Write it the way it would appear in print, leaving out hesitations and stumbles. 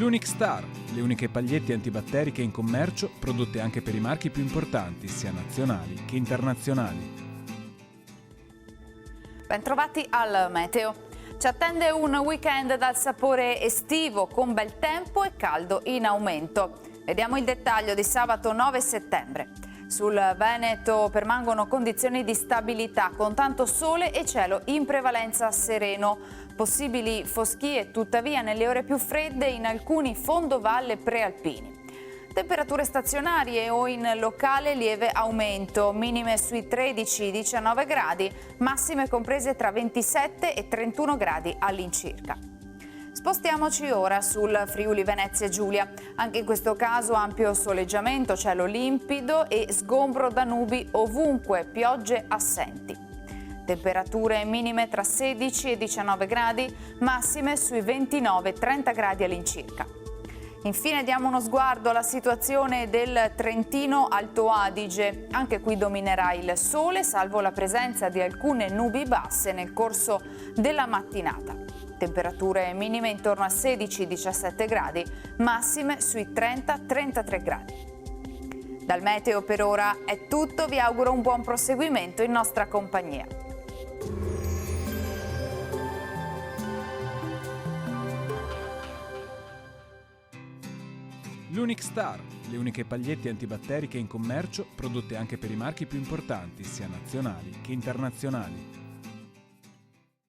L'Unic Star, le uniche pagliette antibatteriche in commercio, prodotte anche per i marchi più importanti, sia nazionali che internazionali. Bentrovati al Meteo. Ci attende un weekend dal sapore estivo, con bel tempo e caldo in aumento. Vediamo il dettaglio di sabato 9 settembre. Sul Veneto permangono condizioni di stabilità, con tanto sole e cielo in prevalenza sereno. Possibili foschie tuttavia nelle ore più fredde in alcuni fondovalle prealpini. Temperature stazionarie o in locale lieve aumento, minime sui 13-19 gradi, massime comprese tra 27 e 31 gradi all'incirca. Spostiamoci ora sul Friuli Venezia Giulia. Anche in questo caso ampio soleggiamento, cielo limpido e sgombro da nubi ovunque, piogge assenti. Temperature minime tra 16 e 19 gradi, massime sui 29-30 gradi all'incirca. Infine diamo uno sguardo alla situazione del Trentino Alto Adige. Anche qui dominerà il sole, salvo la presenza di alcune nubi basse nel corso della mattinata. Temperature minime intorno a 16-17 gradi, massime sui 30-33 gradi. Dal meteo per ora è tutto, vi auguro un buon proseguimento in nostra compagnia. L'Unic Star, le uniche pagliette antibatteriche in commercio, prodotte anche per i marchi più importanti, sia nazionali che internazionali.